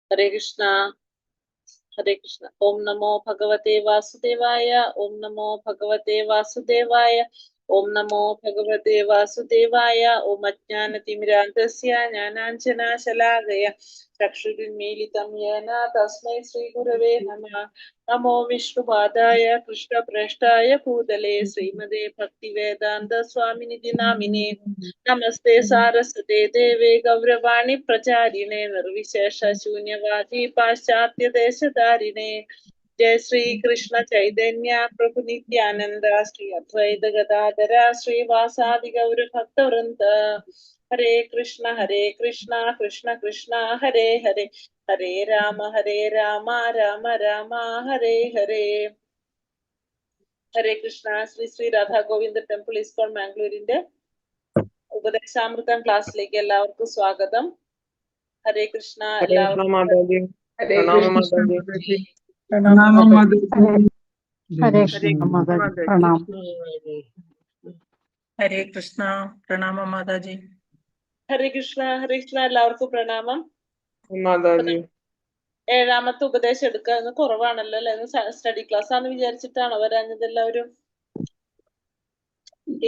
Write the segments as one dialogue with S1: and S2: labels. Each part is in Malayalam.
S1: Hare Krishna. Hare Krishna. Om Namo Bhagavate Vasudevaya. Om Namo Bhagavate Vasudevaya. Om Namo Bhagavate Vasudevaya. Om Ajnanatimidandasya Jnananjana Shalakaya Chakshurunmilitam Yena Tasmai Shri Gurave Namah. Namo Vishnupadaya Krishna Prashtaya Bhutale Srimade Bhaktivedanta Swaminidhi Namine Namaste Saraswate Deve Gauravani Pracharine Nirvishesha Shunyavadi Paschatya Deshadarine Jai Shri Krishna Chaitanya Prabhu Nityananda Shri Advaita Gadadhara Shri Vasadi Gaura Bhaktavranta Hare Krishna Krishna Krishna Hare Hare Hare Rama Rama Rama Hare Hare. Hare Krishna. Sri Radha Govinda Temple ISKCON Mangalore ഉപദേശാമൃതം ക്ലാസ്സിലേക്ക് എല്ലാവർക്കും സ്വാഗതം. ഹരേ കൃഷ്ണ. എല്ലാവർക്കും
S2: ഹരേ കൃഷ്ണ. പ്രണാമം മാതാജി.
S1: ഹരേ കൃഷ്ണ. ഹരേ കൃഷ്ണ. എല്ലാവർക്കും പ്രണാമം. ഏഴാമത്തെ ഉപദേശം എടുക്കുക കുറവാണല്ലോ അല്ലെ? സ്റ്റഡി ക്ലാസ് ആണെന്ന് വിചാരിച്ചിട്ടാണോ വരാഞ്ഞത് എല്ലാവരും?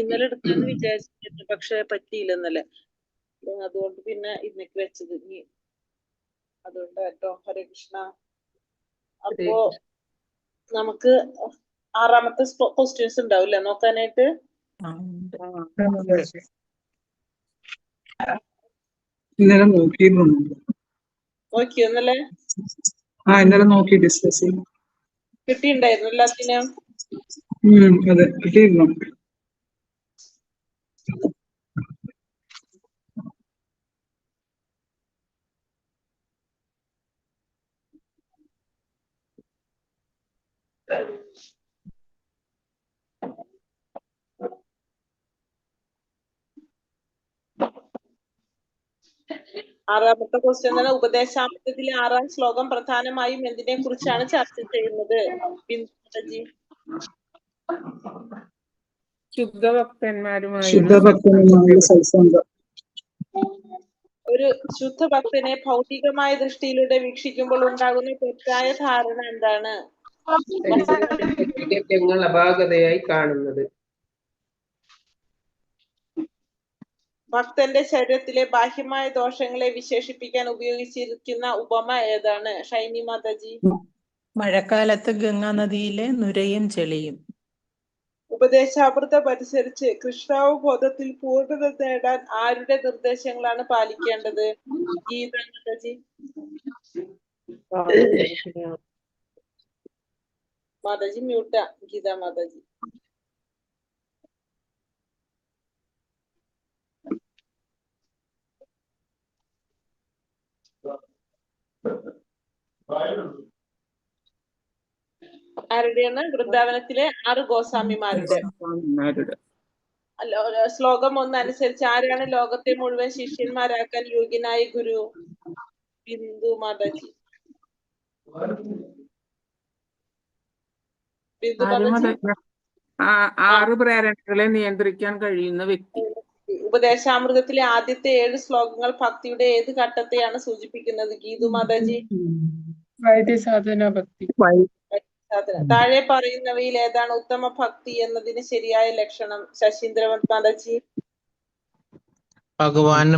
S1: ഇന്നലെ എടുക്കാന്ന് വിചാരിച്ചിരുന്നു, പക്ഷെ പറ്റിയില്ല ഇന്നലെ. അതുകൊണ്ട് പിന്നെ ഇന്നേക്ക് വെച്ചത്. ഇനി അതുകൊണ്ട് കേട്ടോ. ഹരേ കൃഷ്ണ. അപ്പോ നമുക്ക് ആറാമത്തെ ക്വസ്റ്റ്യൻസ് ഉണ്ടാവില്ലേ നോക്കാനായിട്ട്? നോക്കിയോ ഇന്നലെ?
S3: ഇന്നലെ നോക്കി ഡിസ്കസ് ചെയ്തു.
S1: കിട്ടിണ്ടായിരുന്നു എല്ലാത്തിനും?
S3: അതെ കിട്ടിയിരുന്നു.
S1: ആറാമത്തെ ക്വസ്റ്റ്യൻ തന്നെ. ഉപദേശാമൃതത്തിലെ 6-ാം ശ്ലോകം പ്രധാനമായും എന്തിനെ കുറിച്ചാണ് ചർച്ച ചെയ്യുന്നത്? ബിന്ദുജി.
S3: ശുദ്ധഭക്തന്മാരുടെ സത്സംഗം.
S1: ഒരു ശുദ്ധഭക്തനെ ഭൗതികമായ ദൃഷ്ടിയിലൂടെ വീക്ഷിക്കുമ്പോൾ ഉണ്ടാകുന്ന തെറ്റായ ധാരണ എന്താണ്?
S4: അപാകതയായി കാണുന്നത്.
S1: ഭക്തന്റെ ശരീരത്തിലെ ബാഹ്യമായ ദോഷങ്ങളെ വിശേഷിപ്പിക്കാൻ ഉപയോഗിച്ചിരിക്കുന്ന ഉപമ ഏതാണ്? ഷൈനി മാതാജി.
S2: മഴക്കാലത്ത് ഗംഗാ നദിയിലെ നുരയും ചെളിയും.
S1: ഉപദേശാമൃതം അനുസരിച്ച് കൃഷ്ണാവബോധത്തിൽ പൂർണ്ണത നേടാൻ ആരുടെ നിർദ്ദേശങ്ങളാണ് പാലിക്കേണ്ടത്? ഗീത മാതാജി. മാതാജി മ്യൂട്ടാ. ഗീത മാതാജി. ആരുടെയാണ്? വൃന്ദാവനത്തിലെ 6 ഗോസ്വാമിമാരുടെ. ശ്ലോകം 1 അനുസരിച്ച് ആരാണ് ലോകത്തെ മുഴുവൻ ശിഷ്യന്മാരാക്കാൻ യോഗ്യനായ ഗുരു? ബിന്ദു മാതാജി. ബിന്ദു മാതാജി.
S5: 6 പ്രേരണകളെ നിയന്ത്രിക്കാൻ കഴിയുന്ന വ്യക്തി.
S1: ഉപദേശാമൃതത്തിലെ ആദ്യത്തെ 7 ശ്ലോകങ്ങൾ ഭക്തിയുടെ ഏത് ഘട്ടത്തെയാണ് സൂചിപ്പിക്കുന്നത്? ഗീതു മാതാജി.
S5: സാധന ഭക്തി.
S1: താഴെ പറയുന്നവയിൽ ഏതാണ് ഉത്തമ ഭക്തി എന്നതിന് ശരിയായ ലക്ഷണം? ശശീന്ദ്ര മാതാജി.
S4: ഭഗവാന്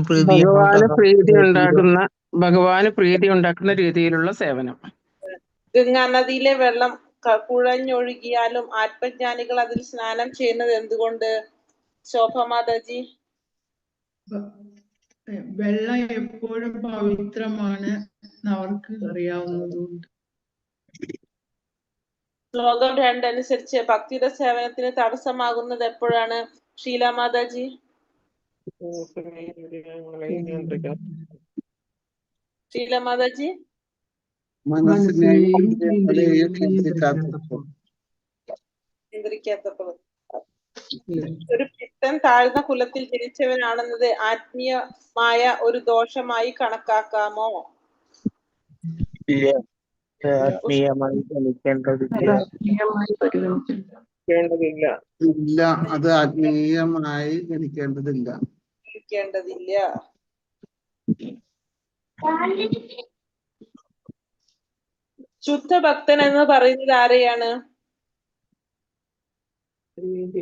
S4: പ്രീതി ഉണ്ടാക്കുന്ന രീതിയിലുള്ള സേവനം.
S1: ഗംഗാ നദിയിലെ വെള്ളം കുഴഞ്ഞൊഴുകിയാലും ആത്മജ്ഞാനികൾ അതിൽ സ്നാനം ചെയ്യുന്നത് എന്തുകൊണ്ട്? ശോഭ മാതാജി.
S6: വെള്ളം എപ്പോഴും പവിത്രമാണ് അവർക്ക് അറിയാവുന്നതുകൊണ്ട്.
S1: ശ്ലോകം 2 അനുസരിച്ച് ഭക്തിയുടെ സേവനത്തിന് തടസ്സമാകുന്നത് എപ്പോഴാണ്? ഷീല മാതാജി. ഷീല മാതാജി. ലഭിക്കാത്തപ്പോൾ ഒരു പിത്തൻ താഴ്ന്ന കുലത്തിൽ ജനിച്ചവനാണെന്നത് ആത്മീയമായ ഒരു ദോഷമായി കണക്കാക്കാമോ?
S7: ആത്മീയമായി ജനിക്കേണ്ടതില്ല.
S8: ഇല്ല, അത് ആത്മീയമായി ജനിക്കേണ്ടതില്ല.
S1: ജനിക്കേണ്ടതില്ല. ശുദ്ധഭക്തൻ എന്ന് പറയുന്നത് ആരെയാണ്?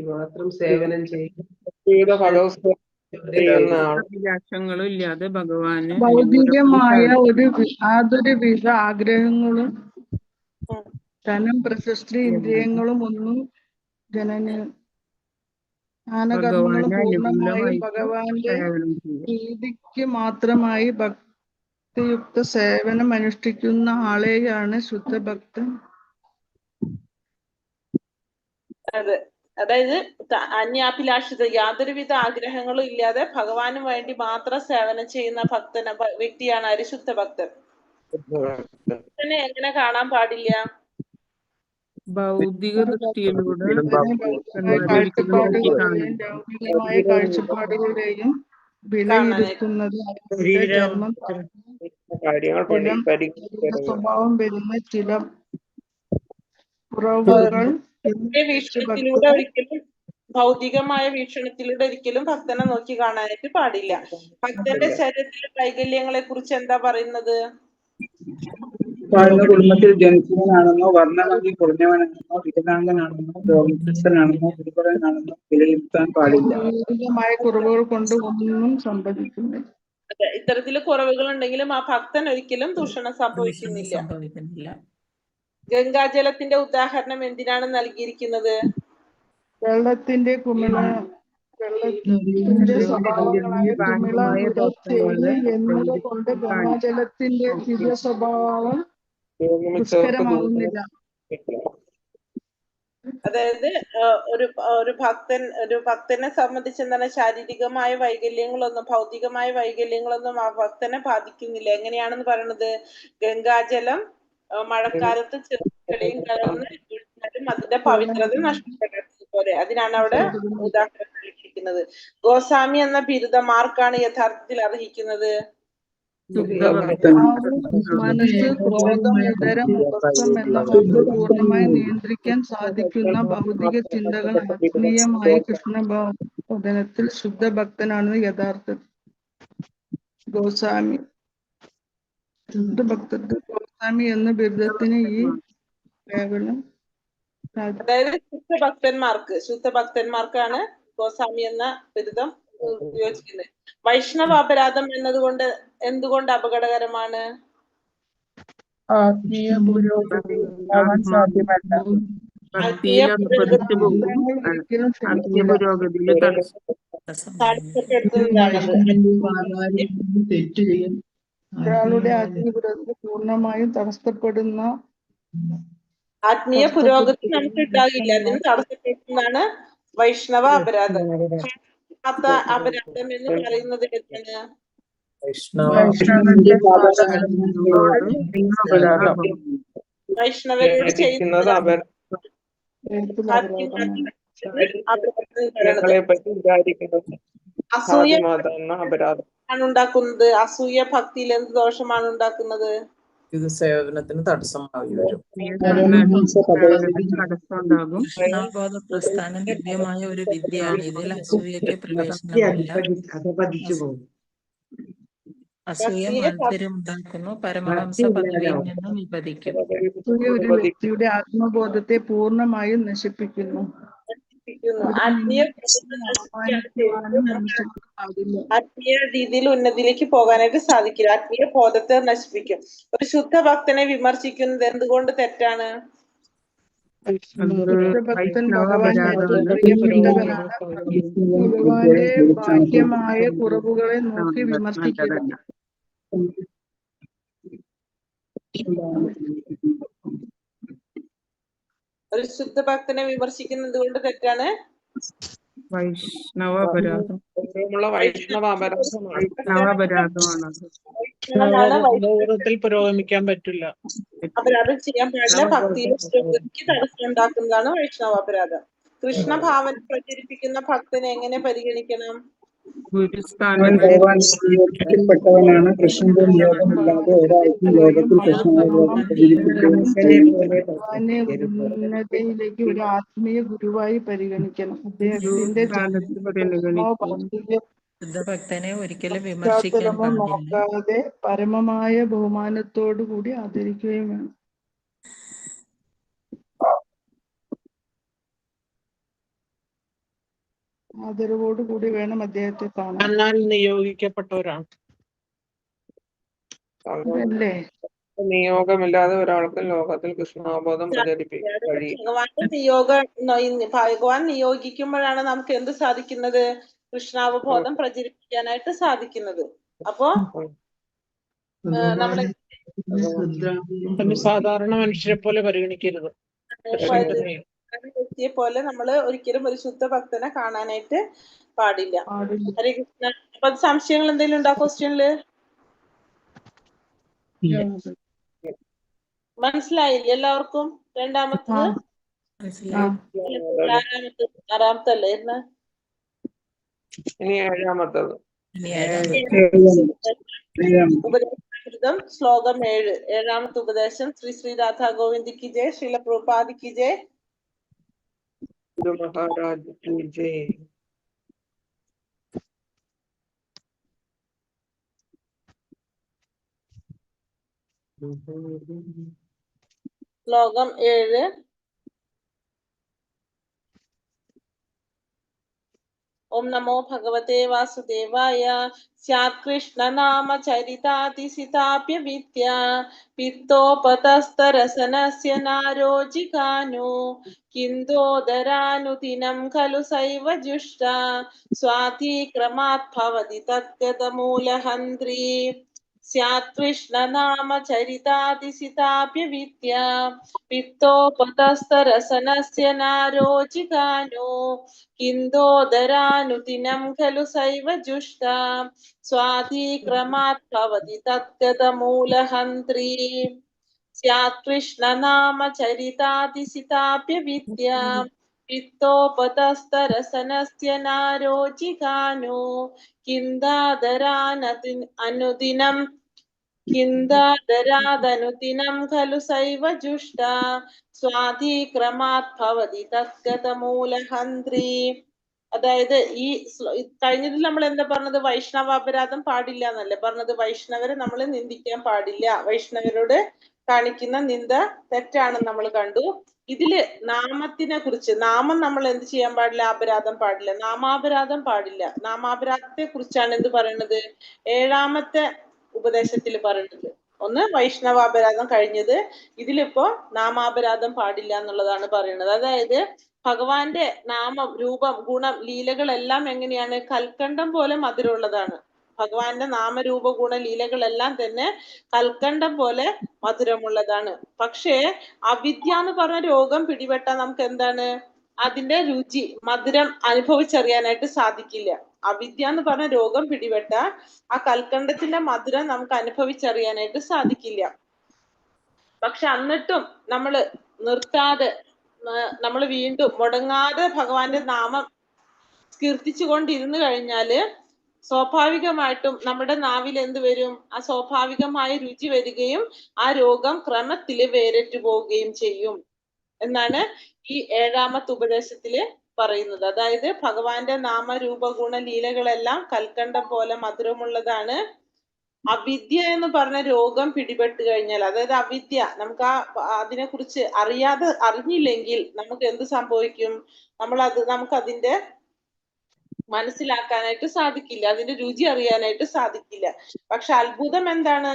S4: മാത്രം സേവനം
S5: അഭിലാഷങ്ങളും ഇല്ലാതെ ഭഗവാന്
S6: ഭൗതികമായ യാതൊരുവിധ ആഗ്രഹങ്ങളും ധനം, പ്രശസ്തി, ഇന്ദ്രിയങ്ങളും ഒന്നും ജ്ഞാനകർമ്മങ്ങളും പൂർണ്ണമായും ഭഗവാന്റെ പ്രീതിക്ക് മാത്രമായി ഭക്തിയുക്ത സേവനം അനുഷ്ഠിക്കുന്ന ആളെയാണ് ശുദ്ധഭക്തൻ.
S1: അതെ, അതായത് അന്യാഭിലാഷിത യാതൊരുവിധ ആഗ്രഹങ്ങളും ഇല്ലാതെ ഭഗവാന് വേണ്ടി മാത്രം സേവനം ചെയ്യുന്ന വ്യക്തിയാണ് ആര്? ശുദ്ധ ഭക്തൻ. ഭക്തനെ എങ്ങനെ കാണാൻ പാടില്ല?
S5: ഭൗതിക ദൃഷ്ടിയിലൂടെ
S6: ലൗകികമായ കാഴ്ചപ്പാടുകളുടെയും വിലയിരുത്തുന്നത് സ്വഭാവം വരുന്ന ചില കുറവുകൾ
S1: വീക്ഷണത്തിലൂടെ ഒരിക്കലും ഭൗതികമായ വീക്ഷണത്തിലൂടെ ഒരിക്കലും ഭക്തനെ നോക്കി കാണാനായിട്ട് പാടില്ല. ഭക്തന്റെ ശരീരത്തിലെ വൈകല്യങ്ങളെ കുറിച്ച് എന്താ പറയുന്നത്?
S3: താഴ്ന്ന കുടുംബത്തിൽ ജനിച്ചവനാണെന്നോ, വർണ്ണമതി കുറഞ്ഞവനാണെന്നോ, വികലാംഗനാണെന്നോ, രോഗഗ്രസ്തനാണെന്നോ, ദുർബലനാണെന്നോ വിലയിരുത്താൻ പാടില്ല.
S6: ഭൗതികമായ കുറവുകൾ കൊണ്ട് ഒന്നും സംഭവിക്കുന്നില്ല.
S1: ഇത്തരത്തില് കുറവുകൾ ഉണ്ടെങ്കിലും ആ ഭക്തൻ ഒരിക്കലും ദൂഷണം സംഭവിക്കുന്നില്ല. ഗംഗാജലത്തിന്റെ ഉദാഹരണം എന്തിനാണ് നൽകിയിരിക്കുന്നത്?
S6: വെള്ളത്തിന്റെ സ്വഭാവങ്ങളായ കുമിള, നിറച്ചെരി എന്നിവ കൊണ്ട് ഗംഗാജലത്തിന്റെ ദിവ്യ സ്വഭാവം ദുഷ്കരമാകുന്നില്ല.
S1: അതായത് ഒരു ഭക്തനെ സംബന്ധിച്ച് എന്താണ് ശാരീരികമായ വൈകല്യങ്ങളൊന്നും ഭൗതികമായ വൈകല്യങ്ങളൊന്നും ആ ഭക്തനെ ബാധിക്കുന്നില്ല. എങ്ങനെയാണെന്ന് പറയുന്നത്? ഗംഗാജലം മഴക്കാലത്ത് ചെറുകളെയും കലർന്ന് അതിന്റെ പവിത്രത നഷ്ടപ്പെടുന്നത് പോലെ. അതിനാണ് അവിടെ ഉദാഹരണം നൽകിയിരിക്കുന്നത്. ഗോസ്വാമി എന്ന ബിരുദം ആർക്കാണ് യഥാർത്ഥത്തിൽ അർഹിക്കുന്നത്?
S6: മനസ്സ്, ക്രോധം, ഉദരം, ഉപസ്ഥം എന്നിവർക്ക് പൂർണ്ണമായി നിയന്ത്രിക്കാൻ സാധിക്കുന്ന ഭൗതിക ചിന്തകൾ ആത്മീയമായ കൃഷ്ണബോധനത്തിൽ ശുദ്ധഭക്തനാണ് യഥാർത്ഥ ഗോസ്വാമി. ഗോസ്വാമി എന്ന ബിരുദത്തിന് ഈ കേവലം
S1: അതായത് ശുദ്ധഭക്തന്മാർക്കാണ് ഗോസ്വാമി എന്ന ബിരുദം ഉപയോഗിക്കുന്നത്. വൈഷ്ണവ അപരാധം എന്നതുകൊണ്ട് എന്തുകൊണ്ട് അപകടകരമാണ്?
S5: ആത്മീയ പുരോഗതി ആവാൻ സാധ്യമല്ല.
S6: ഒരാളുടെ ആത്മീയ പുരോഗതി പൂർണ്ണമായും തടസ്സപ്പെടുന്ന
S1: ആത്മീയ പുരോഗതി നമുക്ക് ഉണ്ടാകില്ല. അതിന് തടസ്സപ്പെടുന്നതാണ് വൈഷ്ണവ അപരാധം. അപരാധം എന്ന് പറയുന്നത് എന്താണ്? വൈഷ്ണവരോട് ചെയ്യുന്നത് അസൂയ ആണ് ഉണ്ടാക്കുന്നത്. അസൂയ ഭക്തിയിൽ എന്ത് ദോഷമാണ് ഉണ്ടാക്കുന്നത്?
S2: ഇത് സേവനത്തിന് തടസ്സമായി വരും. കൃഷ്ണബോധ പ്രസ്ഥാനം ദിവ്യമായ ഒരു വിദ്യയാണ്. ഇതിൽ അസൂയക്ക് പ്രവേശനമില്ല. അസൂയ മാത്സര്യം ഉണ്ടാക്കുന്നു. പരമഹംസ പദവിയിൽ നിന്ന് വിഭജിക്കും.
S6: ഒരു വ്യക്തിയുടെ ആത്മബോധത്തെ പൂർണ്ണമായും നശിപ്പിക്കുന്നു.
S1: ആത്മീയ രീതിയിൽ ഉന്നതിയിലേക്ക് പോകാനായിട്ട് സാധിക്കില്ല. ആത്മീയ ബോധത്തെ നശിപ്പിക്കും. ഒരു ശുദ്ധ ഭക്തനെ വിമർശിക്കുന്നത് എന്തുകൊണ്ട് തെറ്റാണ്?
S6: ഭക്തൻ ഭഗവാന്റെ പ്രിയപ്പെട്ടവനാണ്. ഭഗവാന്റെ ബാഹ്യമായ കുറവുകളെ നോക്കി വിമർശിക്കുക.
S1: ഒരു ശുദ്ധ ഭക്തനെ വിമർശിക്കുന്നത് എന്തുകൊണ്ട് തെറ്റാണ്?
S5: പുരോഗമിക്കാൻ പറ്റില്ല.
S1: അപരാധം ചെയ്യാൻ പാടില്ല. ഭക്തിയിൽ തടസ്സം ഉണ്ടാക്കുന്നതാണ് വൈഷ്ണവ അപരാധം. കൃഷ്ണഭാവന പ്രചരിപ്പിക്കുന്ന ഭക്തനെ എങ്ങനെ പരിഗണിക്കണം?
S5: ഗുരുസ്ഥാനം
S3: ഭഗവാൻ ശ്രീപ്പെട്ടവനാണ്. കൃഷ്ണന്റെ നിയോഗമില്ലാതെ ഒരാൾക്കും ലോകത്തിൽ കൃഷ്ണഭഗവാൻ പ്രചരിപ്പിക്കുകയും
S6: ഭഗവാനെ ഉന്നതയിലേക്ക് ഒരു ആത്മീയ ഗുരുവായി പരിഗണിക്കണം. അദ്ദേഹത്തിന്റെ
S5: സ്ഥാനത്ത് പരിഗണിക്കും.
S2: ശുദ്ധഭക്തനെ ഒരിക്കലും വിമർശിക്കാൻ
S6: പശ്ചാത്തലമോ
S2: പാടില്ല.
S6: നോക്കാതെ പരമമായ ബഹുമാനത്തോടു കൂടി ആദരിക്കുകയും വേണം. ആദരവോടുകൂടി വേണം അദ്ദേഹത്തെ കാണാൻ.
S5: എന്നാൽ നിയോഗിക്കപ്പെട്ടവരാണ്.
S6: അതല്ലേ
S4: നിയോഗമില്ലാതെ ഒരാൾക്ക് ലോകത്തിൽ കൃഷ്ണാബോധം പ്രചരിപ്പിക്കാൻ കഴിയും.
S1: ഭഗവാൻ നിയോഗിക്കുമ്പോഴാണ് നമുക്ക് എന്ത് സാധിക്കുന്നത്? കൃഷ്ണാവബോധം പ്രചരിപ്പിക്കാനായിട്ട് സാധിക്കുന്നത്. അപ്പോ നമ്മള്
S5: സാധാരണ മനുഷ്യരെ പോലെ പരിഗണിക്കരുത്.
S1: വ്യക്തിയെ പോലെ നമ്മള് ഒരിക്കലും ഒരു ശുദ്ധ ഭക്തനെ കാണാനായിട്ട് പാടില്ല. ഹരേ കൃഷ്ണ. അപ്പൊ സംശയങ്ങൾ എന്തെങ്കിലും ഉണ്ടോ ക്വസ്റ്റ്യനില്? മനസ്സിലായില്ല എല്ലാവർക്കും? രണ്ടാമത്തത് ആറാമത്തല്ലേ ഇരുന്ന?
S4: ഇനി ഏഴാമത്തത്
S1: ഉപദേശം ശ്ലോകം 7. ഏഴാമത്തെ ഉപദേശം. ശ്രീ ശ്രീ രാധാ ഗോവിന്ദിക്ക് ജയ്. ശ്രീല പ്രഭുപാദിക്ക് ജയ്.
S4: ഗുരു മഹാരാജ് കി ജയ്.
S1: ശ്ലോകം 7. ഓം നമോ ഭഗവതേ വാസുദേവായ. സ്യാത് കൃഷ്ണ നാമ ചരിതാതിസിതാപ്യ വിദ്യ പിത്തോപതസ്തരസനസ്യ നാരോജികാനു കിന്തോദരാനുദിനം ഖലു സൈവ ജുഷ്ട സ്വാധീക്രമാത് ഭവതി തദ്ഗതമൂലഹന്ത്രി. സ്യാത് കൃഷ്ണ നാമ ചരിതാതിസിതാപ്യ വിദ്യ പിത്തോപതസ്തരസനസ്യ നാരോജികാനു കിന്തോദരാനുദിനം ഖലു സൈവ ജുഷ്ട സ്വാധീക്രമാത് ഭവതി തദ്ഗതമൂലഹന്ത്രി. സ്യാത് കൃഷ്ണ നാമ ചരിതാതിസിതാപ്യ വിദ്യ പിത്തോപതസ്തരസനസ്യ നാരോജികാനു കിന്ദാദരാദനുദിനം ഖലു സൈവ ജുഷ്ട സ്വാധീക്രമാത് ഭവതി തദ്ഗതമൂലഹന്ത്രി. അതായത് ഈ കഴിഞ്ഞതിൽ നമ്മൾ എന്താ പറഞ്ഞത്? വൈഷ്ണവ അപരാധം പാടില്ല എന്നല്ലേ പറഞ്ഞത്? വൈഷ്ണവരെ നമ്മൾ നിന്ദിക്കാൻ പാടില്ല. വൈഷ്ണവരോട് കാണിക്കുന്ന നിന്ദ തെറ്റാണെന്ന് നമ്മൾ കണ്ടു. ഇതില് നാമത്തിനെ കുറിച്ച്, നാമം നമ്മൾ എന്ത് ചെയ്യാൻ പാടില്ല? അപരാധം പാടില്ല. നാമാപരാധം പാടില്ല. നാമാപരാധത്തെ കുറിച്ചാണ് എന്ത് പറയുന്നത്? ഏഴാമത്തെ ഉപദേശത്തിൽ പറയുന്നത്. ഒന്ന് വൈഷ്ണവാപരാധം കഴിഞ്ഞത്. ഇതിലിപ്പോ നാമാപരാധം പാടില്ല എന്നുള്ളതാണ് പറയുന്നത്. അതായത് ഭഗവാന്റെ നാമം, രൂപം, ഗുണം, ലീലകളെല്ലാം എങ്ങനെയാണ്? കൽക്കണ്ടം പോലെ മധുരമുള്ളതാണ്. ഭഗവാന്റെ നാമരൂപ ഗുണ ലീലകളെല്ലാം തന്നെ കൽക്കണ്ടം പോലെ മധുരമുള്ളതാണ്. പക്ഷേ അവിദ്യ എന്ന് പറഞ്ഞ രോഗം പിടിപെട്ടാൽ നമുക്ക് എന്താണ്? അതിന്റെ രുചി, മധുരം അനുഭവിച്ചറിയാനായിട്ട് സാധിക്കില്ല. അവിദ്യ എന്ന് പറഞ്ഞ രോഗം പിടിപെട്ട ആ കൽക്കണ്ടത്തിന്റെ മധുരം നമുക്ക് അനുഭവിച്ചറിയാനായിട്ട് സാധിക്കില്ല. പക്ഷെ എന്നിട്ടും നമ്മള് നിർത്താതെ, നമ്മൾ വീണ്ടും മുടങ്ങാതെ ഭഗവാന്റെ നാമം കീർത്തിച്ചുകൊണ്ടിരുന്നു കഴിഞ്ഞാല് സ്വാഭാവികമായിട്ടും നമ്മുടെ നാവിൽ എന്ത് വരും? ആ സ്വാഭാവികമായ രുചി വരികയും ആ രോഗം ക്രമത്തില് വേരറ്റു പോവുകയും ചെയ്യും എന്നാണ് ഈ ഏഴാമത്തെ ഉപദേശത്തില് പറയുന്നത്. അതായത് ഭഗവാന്റെ നാമരൂപ ഗുണ ലീലകളെല്ലാം കൽക്കണ്ടം പോലെ മധുരമുള്ളതാണ്. അവിദ്യ എന്ന് പറഞ്ഞ രോഗം പിടിപെട്ട് കഴിഞ്ഞാൽ, അതായത് അവിദ്യ, നമുക്ക് അതിനെ കുറിച്ച് അറിഞ്ഞില്ലെങ്കിൽ നമുക്ക് എന്ത് സംഭവിക്കും? നമുക്ക് അതിന്റെ മനസ്സിലാക്കാനായിട്ട് സാധിക്കില്ല, അതിന്റെ രുചി അറിയാനായിട്ട് സാധിക്കില്ല. പക്ഷെ അത്ഭുതം എന്താണ്?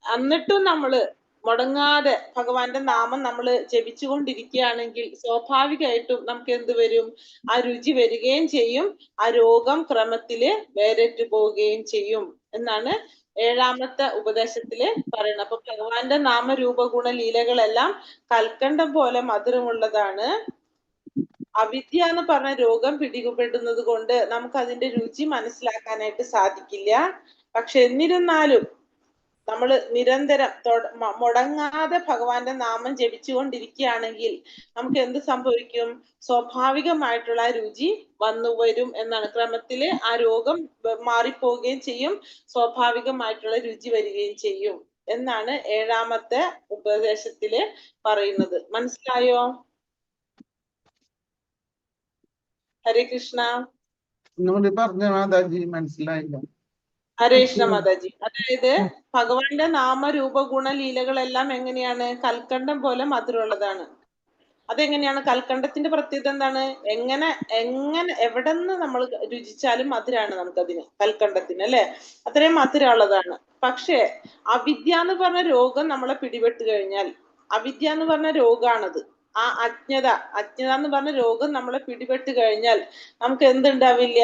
S1: എന്നിട്ടും നമ്മള് മുടങ്ങാതെ ഭഗവാന്റെ നാമം നമ്മൾ ജപിച്ചുകൊണ്ടിരിക്കുകയാണെങ്കിൽ സ്വാഭാവികമായിട്ടും നമുക്ക് എന്ത് വരും? ആ രുചി വരികയും ചെയ്യും, ആ രോഗം ക്രമത്തില് വേരറ്റു പോവുകയും ചെയ്യും എന്നാണ് ഏഴാമത്തെ ഉപദേശത്തില് പറയുന്നത്. അപ്പൊ ഭഗവാന്റെ നാമരൂപ ഗുണ ലീലകളെല്ലാം കൽക്കണ്ടം പോലെ മധുരമുള്ളതാണ്. അവിദ്യ എന്ന് പറഞ്ഞ രോഗം പിടിപെടുന്നത് കൊണ്ട് നമുക്ക് അതിന്റെ രുചി മനസ്സിലാക്കാനായിട്ട് സാധിക്കില്ല. പക്ഷെ എന്നിരുന്നാലും നമ്മൾ നിരന്തരം മുടങ്ങാതെ ഭഗവാന്റെ നാമം ജപിച്ചുകൊണ്ടിരിക്കുകയാണെങ്കിൽ നമുക്ക് എന്ത് സംഭവിക്കും? സ്വാഭാവികമായിട്ടുള്ള രുചി വന്നു വരും എന്നാണ്. ക്രമത്തില് ആ രോഗം മാറിപ്പോവുകയും ചെയ്യും, സ്വാഭാവികമായിട്ടുള്ള രുചി വരികയും ചെയ്യും എന്നാണ് 7ാമത്തെ ഉപദേശത്തില് പറയുന്നത്. മനസ്സിലായോ? ഹരേ കൃഷ്ണ.
S8: ഒന്നുകൂടി പറഞ്ഞ മാതാജി, മനസ്സിലായില്ല.
S1: ഹരേ കൃഷ്ണ മാതാജി. അതായത് ഭഗവാന്റെ നാമരൂപ ഗുണലീലകളെല്ലാം എങ്ങനെയാണ്? കൽക്കണ്ടം പോലെ മധുരമുള്ളതാണ്. അതെങ്ങനെയാണ്? കൽക്കണ്ടത്തിന്റെ പ്രത്യേകത എന്താണ്? എങ്ങനെ എവിടെ നിന്ന് നമ്മൾ രുചിച്ചാലും മധുരാണ് നമുക്കതിന്, കൽക്കണ്ടത്തിന്, അല്ലെ? അത്രയും മധുരമുള്ളതാണ്. പക്ഷേ അവിദ്യ എന്ന് പറഞ്ഞ രോഗം നമ്മളെ പിടിപെട്ട് കഴിഞ്ഞാൽ, അവിദ്യ എന്ന് പറഞ്ഞ രോഗാണത്, ആ അജ്ഞത എന്ന് പറഞ്ഞ രോഗം നമ്മളെ പിടിപെട്ട് കഴിഞ്ഞാൽ നമുക്ക് എന്തുണ്ടാവില്ല?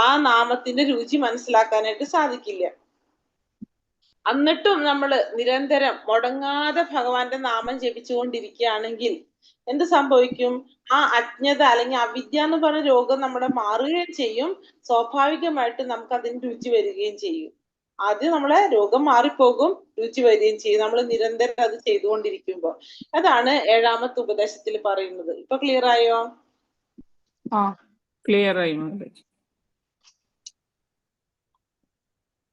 S1: ആ നാമത്തിന്റെ രുചി മനസ്സിലാക്കാനായിട്ട് സാധിക്കില്ല. എന്നിട്ടും നമ്മൾ നിരന്തരം മുടങ്ങാതെ ഭഗവാന്റെ നാമം ജപിച്ചുകൊണ്ടിരിക്കുകയാണെങ്കിൽ എന്ത് സംഭവിക്കും? ആ അജ്ഞത അല്ലെങ്കിൽ അവിദ്യ എന്ന് പറഞ്ഞ രോഗം നമ്മുടെ മാറുകയും ചെയ്യും, സ്വാഭാവികമായിട്ട് നമുക്ക് അതിന് രുചി വരികയും ചെയ്യും. ആദ്യം നമ്മളെ രോഗം മാറിപ്പോകും, രുചി വരികയും ചെയ്യും നമ്മൾ നിരന്തരം അത് ചെയ്തുകൊണ്ടിരിക്കുമ്പോൾ. അതാണ് 7ാമത്തെ ഉപദേശത്തിൽ പറയുന്നത്. ഇപ്പൊ ക്ലിയർ ആയോ?
S5: ക്ലിയർ ആയി മാതാജി.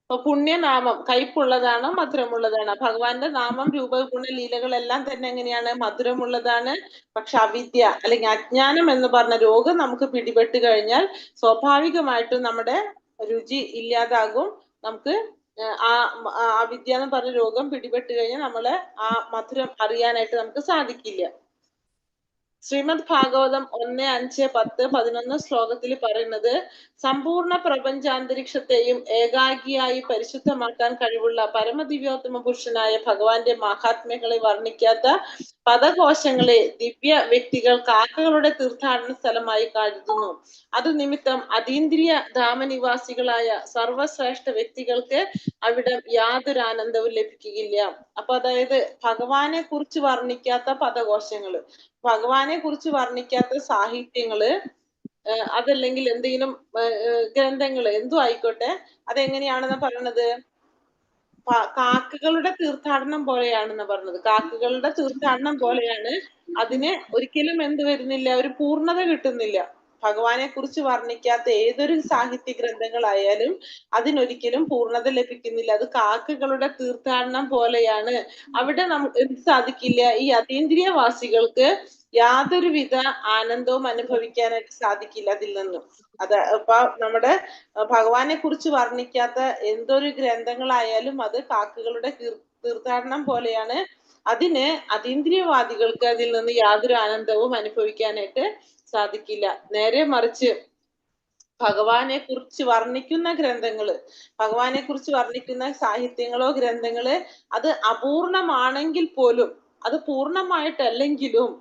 S1: അപ്പൊ പുണ്യനാമം കയ്പുള്ളതാണോ മധുരമുള്ളതാണോ? ഭഗവാന്റെ നാമം രൂപഗുണ ലീലകളെല്ലാം തന്നെ എങ്ങനെയാണ്? മധുരമുള്ളതാണ്. പക്ഷെ അവിദ്യ അല്ലെങ്കിൽ അജ്ഞാനം എന്ന് പറഞ്ഞ രോഗം നമുക്ക് പിടിപെട്ട് കഴിഞ്ഞാൽ സ്വാഭാവികമായിട്ടും നമ്മുടെ രുചി ഇല്ലാതാകും. നമുക്ക് ആ അവിദ്യ എന്ന് പറഞ്ഞ രോഗം പിടിപെട്ട് കഴിഞ്ഞാൽ നമ്മളെ ആ മധുരം അറിയാനായിട്ട് നമുക്ക് സാധിക്കില്ല. ശ്രീമദ് ഭാഗവതം 1, 5, 10, 11 ശ്ലോകത്തിൽ പറയുന്നത്, സമ്പൂർണ്ണ പ്രപഞ്ചാന്തരീക്ഷത്തെയും ഏകാഗിയായി പരിശുദ്ധമാക്കാൻ കഴിവുള്ള പരമദിവ്യോത്തമ പുരുഷനായ ഭഗവാന്റെ മഹാത്മ്യങ്ങളെ വർണ്ണിക്കാത്ത പദകോശങ്ങളെ ദിവ്യ വ്യക്തികൾ കാക്കകളുടെ തീർത്ഥാടന സ്ഥലമായി കരുതുന്നു. അത് നിമിത്തം അതീന്ദ്രിയ ധാമനിവാസികളായ സർവശ്രേഷ്ഠ വ്യക്തികൾക്ക് അവിടെ യാതൊരു ആനന്ദവും ലഭിക്കുകയില്ല. അപ്പൊ അതായത് ഭഗവാനെ കുറിച്ച് വർണ്ണിക്കാത്ത പദകോശങ്ങള്, ഭഗവാനെ കുറിച്ച് വർണ്ണിക്കാത്ത സാഹിത്യങ്ങള്, അതല്ലെങ്കിൽ എന്തെങ്കിലും ഗ്രന്ഥങ്ങള്, എന്തും ആയിക്കോട്ടെ, അതെങ്ങനെയാണെന്ന് പറയണത്? കാക്കകളുടെ തീർത്ഥാടനം പോലെയാണെന്ന് പറഞ്ഞത്. കാക്കകളുടെ തീർത്ഥാടനം പോലെയാണ്. അതിന് ഒരിക്കലും എന്ത് വരുന്നില്ല? ഒരു പൂർണ്ണത കിട്ടുന്നില്ല. ഭഗവാനെ കുറിച്ച് വർണ്ണിക്കാത്ത ഏതൊരു സാഹിത്യ ഗ്രന്ഥങ്ങളായാലും അതിനൊരിക്കലും പൂർണ്ണത ലഭിക്കുന്നില്ല. അത് കാക്കകളുടെ തീർത്ഥാടനം പോലെയാണ്. അവിടെ നമുക്ക് എന്ത് സാധിക്കില്ല? ഈ അതീന്ദ്രിയവാസികൾക്ക് യാതൊരുവിധ ആനന്ദവും അനുഭവിക്കാനായിട്ട് സാധിക്കില്ല അതിൽ നിന്നും. അത് ഇപ്പൊ നമ്മുടെ ഭഗവാനെ കുറിച്ച് വർണ്ണിക്കാത്ത എന്തൊരു ഗ്രന്ഥങ്ങളായാലും അത് കാക്കകളുടെ തീർത്ഥാടനം പോലെയാണ്. അതിന് അതീന്ദ്രിയവാദികൾക്ക് അതിൽ നിന്ന് യാതൊരു ആനന്ദവും അനുഭവിക്കാനായിട്ട് സാധിക്കില്ല. നേരെ മറിച്ച് ഭഗവാനെ കുറിച്ച് വർണ്ണിക്കുന്ന ഗ്രന്ഥങ്ങള്, ഭഗവാനെ കുറിച്ച് വർണ്ണിക്കുന്ന സാഹിത്യങ്ങളോ ഗ്രന്ഥങ്ങള് അത് അപൂർണമാണെങ്കിൽ പോലും, അത് പൂർണ്ണമായിട്ടല്ലെങ്കിലും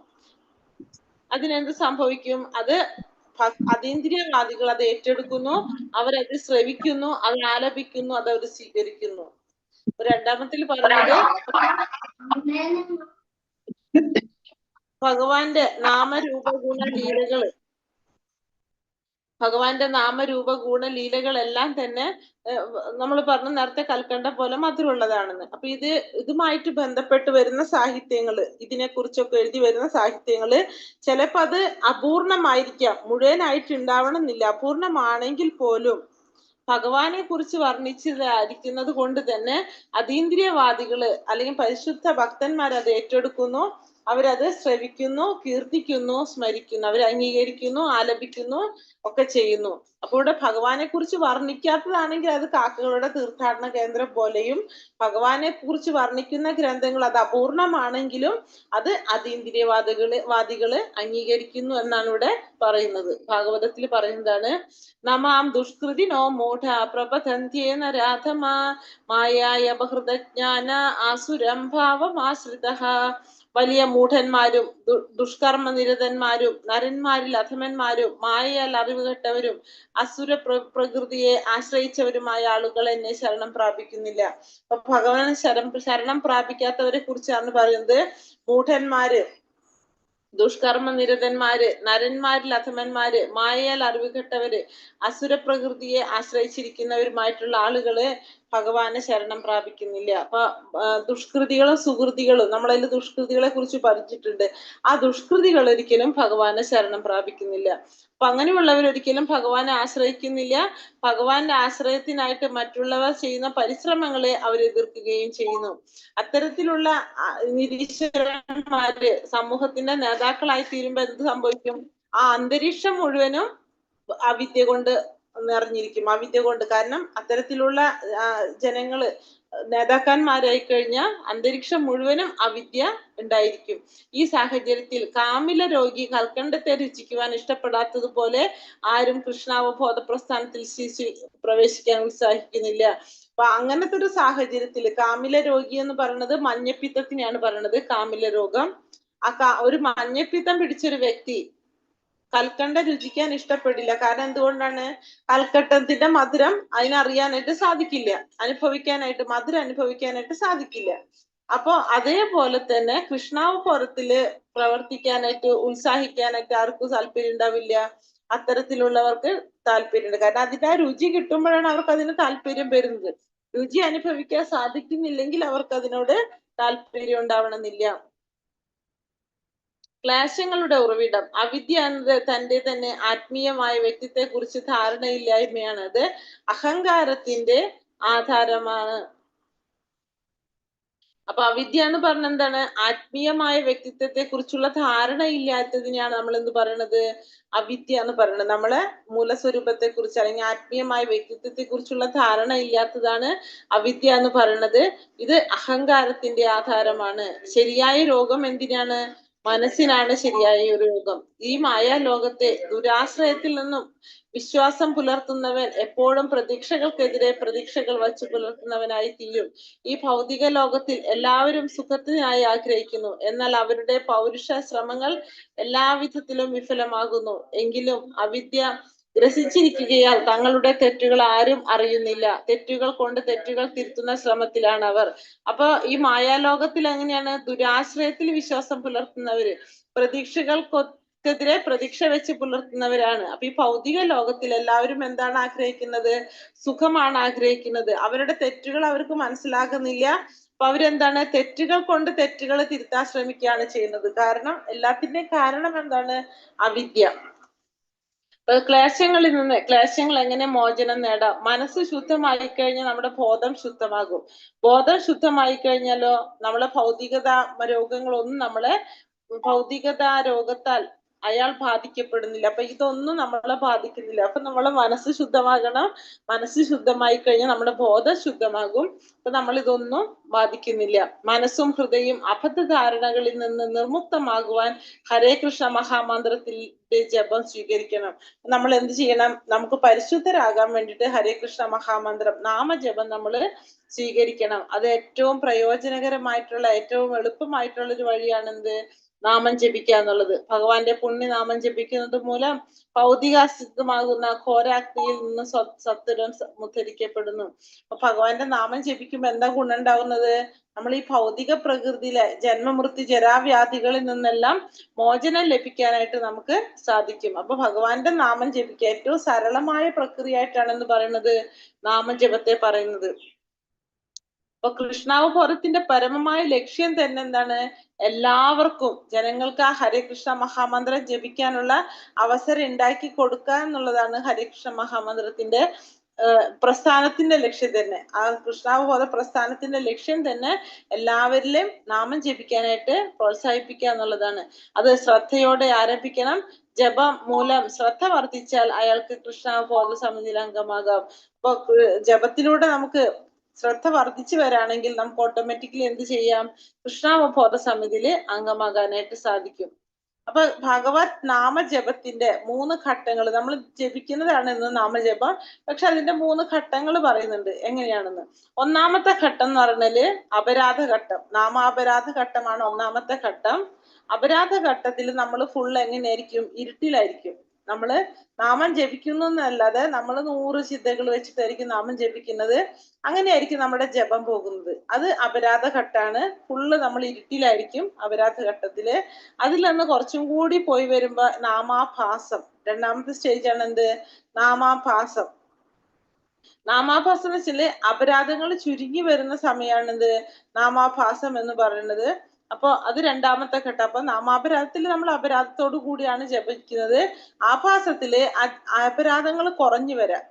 S1: അതിനെന്ത് സംഭവിക്കും? അത് അതീന്ദ്രിയവാദികൾ അത് ഏറ്റെടുക്കുന്നു, അവരത് ശ്രവിക്കുന്നു, അത് ആലപിക്കുന്നു, അത് അവർ സ്വീകരിക്കുന്നു. രണ്ടാമത്തിൽ പറഞ്ഞത് ഭഗവാന്റെ നാമരൂപഗുണ ലീലകള്, ഭഗവാന്റെ നാമരൂപ ഗുണ ലീലകളെല്ലാം തന്നെ നമ്മൾ പറഞ്ഞു നേരത്തെ കൽക്കണ്ട പോലെ മധുരമുള്ളതാണെന്ന്. അപ്പൊ ഇതുമായിട്ട് ബന്ധപ്പെട്ട് വരുന്ന സാഹിത്യങ്ങള്, ഇതിനെ കുറിച്ചൊക്കെ എഴുതി വരുന്ന സാഹിത്യങ്ങള് ചിലപ്പോ അത് അപൂർണമായിരിക്കാം, മുഴുവനായിട്ട് ഉണ്ടാവണമെന്നില്ല. അപൂർണമാണെങ്കിൽ പോലും ഭഗവാനെ കുറിച്ച് വർണ്ണിച്ചതായിരിക്കുന്നത് കൊണ്ട് തന്നെ അതീന്ദ്രിയവാദികള് അല്ലെങ്കിൽ പരിശുദ്ധ ഭക്തന്മാർ അത് ഏറ്റെടുക്കുന്നു, അവരത് ശ്രവിക്കുന്നു, കീർത്തിക്കുന്നു, സ്മരിക്കുന്നു, അവർ അംഗീകരിക്കുന്നു, ആലപിക്കുന്നു ഒക്കെ ചെയ്യുന്നു. അപ്പോൾ ഇവിടെ ഭഗവാനെ കുറിച്ച് വർണ്ണിക്കാത്തതാണെങ്കിൽ അത് കാക്കകളുടെ തീർത്ഥാടന കേന്ദ്രം പോലെയും, ഭഗവാനെ കുറിച്ച് വർണ്ണിക്കുന്ന ഗ്രന്ഥങ്ങൾ അത് അപൂർണമാണെങ്കിലും അത് അതീന്ദ്രിയവാദികള് അംഗീകരിക്കുന്നു എന്നാണ് ഇവിടെ പറയുന്നത്. ഭാഗവതത്തിൽ പറയുന്നതാണ്, നമാം ദുഷ്കൃതിനോ മൂഢ പ്രപതന്ത്യേന രാധമാ മായായ ബഹൃതജ്ഞാന ആസുരം ഭാവമാശ്രിതഃ. വലിയ മൂഢന്മാരും ദുഷ്കർമ്മ നിരതന്മാരും നരന്മാരിൽ അധമന്മാരും മായയാൽ അറിവ് കെട്ടവരും അസുര പ്രകൃതിയെ ആശ്രയിച്ചവരുമായ ആളുകൾ എന്നെ ശരണം പ്രാപിക്കുന്നില്ല. അപ്പൊ ഭഗവാൻ ശരണം പ്രാപിക്കാത്തവരെ കുറിച്ചാണ് പറയുന്നത്. മൂഢന്മാര്, ദുഷ്കർമ്മ നിരതന്മാര്, നരന്മാരിൽ അധമന്മാര്, മായയാൽ അറിവ് കെട്ടവര്, അസുര പ്രകൃതിയെ ആശ്രയിച്ചിരിക്കുന്നവരുമായിട്ടുള്ള ആളുകള് ഭഗവാനെ ശരണം പ്രാപിക്കുന്നില്ല. അപ്പൊ ദുഷ്കൃതികളും സുകൃതികളും നമ്മളതിൽ ദുഷ്കൃതികളെ കുറിച്ച് പഠിച്ചിട്ടുണ്ട്. ആ ദുഷ്കൃതികൾ ഒരിക്കലും ഭഗവാനെ ശരണം പ്രാപിക്കുന്നില്ല. അപ്പൊ അങ്ങനെയുള്ളവർ ഒരിക്കലും ഭഗവാനെ ആശ്രയിക്കുന്നില്ല. ഭഗവാന്റെ ആശ്രയത്തിനായിട്ട് മറ്റുള്ളവർ ചെയ്യുന്ന പരിശ്രമങ്ങളെ അവർ എതിർക്കുകയും ചെയ്യുന്നു. അത്തരത്തിലുള്ള നിരീശ്വരന്മാര് സമൂഹത്തിന്റെ നേതാക്കളായി തീരുമ്പോ എന്ത് സംഭവിക്കും? ആ അന്തരീക്ഷം മുഴുവനും അവിദ്യ കൊണ്ട് നിറഞ്ഞിരിക്കും. അവിദ്യ കൊണ്ട്. കാരണം അത്തരത്തിലുള്ള ജനങ്ങള് നേതാക്കന്മാരായി കഴിഞ്ഞാൽ അന്തരീക്ഷം മുഴുവനും അവിദ്യ ഉണ്ടായിരിക്കും. ഈ സാഹചര്യത്തിൽ കാമില രോഗി കൽക്കണ്ടത്തെ രുചിക്കുവാൻ ഇഷ്ടപ്പെടാത്തതുപോലെ ആരും കൃഷ്ണാവബോധ പ്രസ്ഥാനത്തിൽ പ്രവേശിക്കാൻ ഉത്സാഹിക്കുന്നില്ല. അപ്പൊ അങ്ങനത്തെ ഒരു സാഹചര്യത്തിൽ കാമില രോഗി എന്ന് പറയുന്നത് മഞ്ഞപ്പിത്തത്തിനെയാണ് പറയുന്നത്. കാമില രോഗം. ഒരു മഞ്ഞപ്പിത്തം പിടിച്ചൊരു വ്യക്തി കൽക്കണ്ട രുചിക്കാൻ ഇഷ്ടപ്പെടില്ല. കാരണം എന്തുകൊണ്ടാണ്? കൽക്കട്ടത്തിന്റെ മധുരം അതിനറിയാനായിട്ട് സാധിക്കില്ല, മധുരം അനുഭവിക്കാനായിട്ട് സാധിക്കില്ല. അപ്പൊ അതേപോലെ തന്നെ കൃഷ്ണാവതാരത്തില് പ്രവർത്തിക്കാനായിട്ട് ഉത്സാഹിക്കാനായിട്ട് ആർക്കും താല്പര്യം ഉണ്ടാവില്ല. അത്തരത്തിലുള്ളവർക്ക് താല്പര്യമുണ്ട്. കാരണം അതിന്റെ ആ രുചി കിട്ടുമ്പോഴാണ് അവർക്ക് അതിന് താല്പര്യം വരുന്നത്. രുചി അനുഭവിക്കാൻ സാധിക്കുന്നില്ലെങ്കിൽ അവർക്ക് അതിനോട് താല്പര്യം ഉണ്ടാവണമെന്നില്ല. ക്ലേശങ്ങളുടെ ഉറവിടം അവിദ്യ എന്നത് തന്റെ തന്നെ ആത്മീയമായ വ്യക്തിത്വത്തെ കുറിച്ച് ധാരണയില്ലായ്മയാണ്. അത് അഹങ്കാരത്തിന്റെ ആധാരമാണ്. അപ്പൊ അവിദ്യ എന്ന് പറഞ്ഞ എന്താണ്? ആത്മീയമായ വ്യക്തിത്വത്തെ കുറിച്ചുള്ള ധാരണ ഇല്ലാത്തതിനെയാണ് നമ്മൾ എന്ത് പറയണത്? അവിദ്യ എന്ന് പറയുന്നത്. നമ്മളെ മൂലസ്വരൂപത്തെ കുറിച്ച് അല്ലെങ്കിൽ ആത്മീയമായ വ്യക്തിത്വത്തെ കുറിച്ചുള്ള ധാരണ ഇല്ലാത്തതാണ് അവിദ്യ എന്ന് പറയുന്നത്. ഇത് അഹങ്കാരത്തിന്റെ ആധാരമാണ്. ശരിയായ രോഗം എന്തിനാണ്? മനസ്സിനാണ് ശരിയായ ഒരു രോഗം. ഈ മായാലോകത്തെ ദുരാശ്രയത്തിൽ നിന്നും വിശ്വാസം പുലർത്തുന്നവൻ എപ്പോഴും പ്രതീക്ഷകൾക്കെതിരെ പ്രതീക്ഷകൾ വച്ചു പുലർത്തുന്നവനായി തീരും. ഈ ഭൗതിക ലോകത്തിൽ എല്ലാവരും സുഖത്തിനായി ആഗ്രഹിക്കുന്നു. എന്നാൽ അവരുടെ പൗരുഷ ശ്രമങ്ങൾ എല്ലാവിധത്തിലും വിഫലമാകുന്നു. എങ്കിലും അവിദ്യ ഗ്രസിച്ചിരിക്കുകയാൽ തങ്ങളുടെ തെറ്റുകൾ ആരും അറിയുന്നില്ല. തെറ്റുകൾ കൊണ്ട് തെറ്റുകൾ തിരുത്തുന്ന ശ്രമത്തിലാണ് അവർ. അപ്പൊ ഈ മായാലോകത്തിൽ എങ്ങനെയാണ്? ദുരാശ്രയത്തിൽ വിശ്വാസം പുലർത്തുന്നവര് പ്രതീക്ഷകൾക്കെതിരെ പ്രതീക്ഷ വെച്ച് പുലർത്തുന്നവരാണ്. അപ്പൊ ഈ ഭൗതിക ലോകത്തിൽ എല്ലാവരും എന്താണ് ആഗ്രഹിക്കുന്നത്? സുഖമാണ് ആഗ്രഹിക്കുന്നത്. അവരുടെ തെറ്റുകൾ അവർക്ക് മനസ്സിലാകുന്നില്ല. അപ്പൊ അവരെന്താണ്? തെറ്റുകൾ കൊണ്ട് തെറ്റുകൾ തിരുത്താൻ ശ്രമിക്കുകയാണ് ചെയ്യുന്നത്. കാരണം എല്ലാത്തിന്റെയും കാരണം എന്താണ്? അവിദ്യ. ക്ലേശങ്ങൾ എങ്ങനെ മോചനം നേടാം? മനസ്സ് ശുദ്ധമായി കഴിഞ്ഞാൽ നമ്മുടെ ബോധം ശുദ്ധമാകും. ബോധം ശുദ്ധമായി കഴിഞ്ഞാലോ നമ്മളെ ഭൗതികത രോഗത്താൽ അയാൾ ബാധിക്കപ്പെടുന്നില്ല. അപ്പൊ ഇതൊന്നും നമ്മളെ ബാധിക്കുന്നില്ല. അപ്പൊ നമ്മളെ മനസ്സ് ശുദ്ധമാകണം. മനസ്സ് ശുദ്ധമായി കഴിഞ്ഞാൽ നമ്മുടെ ബോധം ശുദ്ധമാകും. അപ്പൊ നമ്മൾ ഇതൊന്നും ബാധിക്കുന്നില്ല. മനസ്സും ഹൃദയവും അബദ്ധധാരണകളിൽ നിന്ന് നിർമുക്തമാകുവാൻ ഹരേ കൃഷ്ണ മഹാമന്ത്രത്തിന്റെ ജപം സ്വീകരിക്കണം. നമ്മൾ എന്ത് ചെയ്യണം? നമുക്ക് പരിശുദ്ധരാകാൻ വേണ്ടിയിട്ട് ഹരേ കൃഷ്ണ മഹാമന്ത്രം നാമജപം നമ്മൾ സ്വീകരിക്കണം. അത് ഏറ്റവും പ്രയോജനകരമായിട്ടുള്ള ഏറ്റവും എളുപ്പമായിട്ടുള്ള ഒരു വഴിയാണ് എന്ത്? നാമം ജപിക്കുക എന്നുള്ളത്. ഭഗവാന്റെ പുണ്യനാമം ജപിക്കുന്നത് മൂലം ഭൗതികാസിദ്ധമാകുന്ന ഘോരാഗ്നിയിൽ നിന്ന് സത്വരം മുദ്ധരിക്കപ്പെടുന്നു. അപ്പൊ ഭഗവാന്റെ നാമം ജപിക്കുമ്പോ എന്താ ഗുണം ഉണ്ടാവുന്നത്? നമ്മൾ ഈ ഭൗതിക പ്രകൃതിയിലെ ജന്മമൃത്യു ജരാവ്യാധികളിൽ നിന്നെല്ലാം മോചനം ലഭിക്കാനായിട്ട് നമുക്ക് സാധിക്കും. അപ്പൊ ഭഗവാന്റെ നാമം ജപിക്കുക ഏറ്റവും സരളമായ പ്രക്രിയ ആയിട്ടാണെന്ന് പറയുന്നത് നാമജപത്തെ പറയുന്നത്. അപ്പൊ കൃഷ്ണാവബോധത്തിന്റെ പരമമായ ലക്ഷ്യം തന്നെ എന്താണ്? എല്ലാവർക്കും ജനങ്ങൾക്ക് ആ ഹരേകൃഷ്ണ മഹാമന്ത്രം ജപിക്കാനുള്ള അവസരം ഉണ്ടാക്കി കൊടുക്കുക എന്നുള്ളതാണ് ഹരേകൃഷ്ണ മഹാമന്ത്രത്തിന്റെ പ്രസ്ഥാനത്തിന്റെ ലക്ഷ്യം തന്നെ. ആ കൃഷ്ണാവബോധ പ്രസ്ഥാനത്തിന്റെ ലക്ഷ്യം തന്നെ എല്ലാവരിലും നാമം ജപിക്കാനായിട്ട് പ്രോത്സാഹിപ്പിക്കുക എന്നുള്ളതാണ്. അത് ശ്രദ്ധയോടെ ആരംഭിക്കണം. ജപം മൂലം ശ്രദ്ധ വർദ്ധിച്ചാൽ അയാൾക്ക് കൃഷ്ണാവബോധ സമിതിയിൽ അംഗമാകാം. അപ്പൊ ജപത്തിലൂടെ നമുക്ക് ശ്രദ്ധ വർദ്ധിച്ചു വരാണെങ്കിൽ നമുക്ക് ഓട്ടോമാറ്റിക്കലി എന്ത് ചെയ്യാം? കൃഷ്ണാവബോധ സമിതിയില് അംഗമാകാനായിട്ട് സാധിക്കും. അപ്പൊ ഭഗവത് നാമജപത്തിന്റെ 3 ഘട്ടങ്ങൾ നമ്മൾ ജപിക്കുന്നതാണ് ഇന്ന് നാമജപം. പക്ഷെ അതിന്റെ 3 ഘട്ടങ്ങൾ പറയുന്നുണ്ട് എങ്ങനെയാണെന്ന്. ഒന്നാമത്തെ ഘട്ടം എന്ന് പറഞ്ഞാല് അപരാധ ഘട്ടം. നാമാപരാധ ഘട്ടമാണ് ഒന്നാമത്തെ ഘട്ടം. അപരാധ ഘട്ടത്തിൽ നമ്മൾ ഫുൾ എങ്ങനെയായിരിക്കും? ഇരുട്ടിലായിരിക്കും. നമ്മള് നാമം ജപിക്കുന്നു എന്നല്ലാതെ നമ്മൾ 100 ചിന്തകൾ വെച്ചിട്ടായിരിക്കും നാമം ജപിക്കുന്നത്. അങ്ങനെയായിരിക്കും നമ്മുടെ ജപം പോകുന്നത്. അത് അപരാധ ഘട്ടാണ്. ഫുള്ള് നമ്മൾ ഇരുട്ടിലായിരിക്കും അപരാധ ഘട്ടത്തില്. അതിൽ നിന്ന് കുറച്ചും കൂടി പോയി വരുമ്പോ നാമാഭാസം. രണ്ടാമത്തെ സ്റ്റേജ് ആണ് എന്ത്? നാമാഭാസം. നാമാഭാസം എന്ന് വെച്ചാല് അപരാധങ്ങൾ ചുരുങ്ങി വരുന്ന സമയമാണിത് നാമാഭാസം എന്ന് പറയുന്നത്. അപ്പൊ അത് രണ്ടാമത്തെ ഘട്ടം. അപ്പൊ നാമാപരാധത്തിൽ നമ്മൾ അപരാധത്തോടു കൂടിയാണ് ജപിക്കുന്നത്. ആഭാസത്തില് അപരാധങ്ങൾ കുറഞ്ഞു വരാം,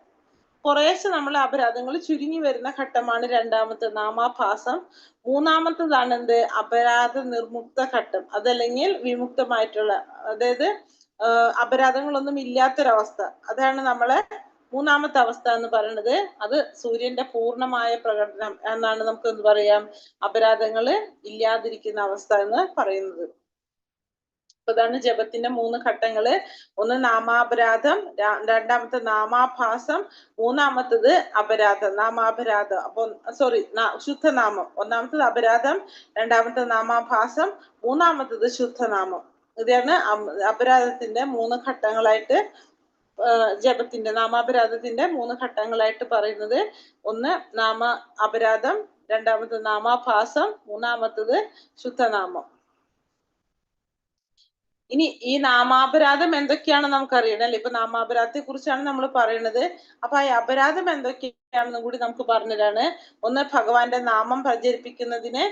S1: കുറേശ്ശെ നമ്മൾ അപരാധങ്ങൾ ചുരുങ്ങി വരുന്ന ഘട്ടമാണ് രണ്ടാമത്തെ നാമാഭാസം. മൂന്നാമത്തതാണ് എന്ത്? അപരാധ നിർമുക്ത ഘട്ടം, അതല്ലെങ്കിൽ വിമുക്തമായിട്ടുള്ള, അതായത് അപരാധങ്ങളൊന്നും ഇല്ലാത്തൊരവസ്ഥ. അതാണ് നമ്മളെ മൂന്നാമത്തെ അവസ്ഥ എന്ന് പറയുന്നത്. അത് സൂര്യന്റെ പൂർണ്ണമായ പ്രകടനം എന്നാണ് നമുക്ക് എന്ത് പറയാം, അപരാധങ്ങള് ഇല്ലാതിരിക്കുന്ന അവസ്ഥ എന്ന് പറയുന്നത്. അപ്പൊ ഇതാണ് ജപത്തിന്റെ 3 ഘട്ടങ്ങള്. ഒന്ന് നാമാപരാധം, രണ്ടാമത്തെ നാമാഭാസം, മൂന്നാമത്തത് അപരാധം, നാമാപരാധം. അപ്പൊ ശുദ്ധനാമം. ഒന്നാമത്തത് അപരാധം, രണ്ടാമത്തത് നാമാഭാസം, മൂന്നാമത്തത് ശുദ്ധനാമം. ഇതാണ് അപരാധത്തിന്റെ 3 ഘട്ടങ്ങളായിട്ട്, ജപത്തിന്റെ നാമാപരാധത്തിന്റെ 3 ഘട്ടങ്ങളായിട്ട് പറയുന്നത്. ഒന്ന് നാമ അപരാധം, രണ്ടാമത്തത് നാമാഭാസം, മൂന്നാമത്തത് ശുദ്ധനാമം. ഇനി ഈ നാമാപരാധം എന്തൊക്കെയാണെന്ന് നമുക്കറിയണം അല്ലെ? ഇപ്പൊ നാമാപരാധത്തെ കുറിച്ചാണ് നമ്മൾ പറയുന്നത്. അപ്പൊ ഈ അപരാധം എന്തൊക്കെയാണെന്നും കൂടി നമുക്ക് പറഞ്ഞതാണ്. ഒന്ന്, ഭഗവാന്റെ നാമം പ്രചരിപ്പിക്കുന്നതിന്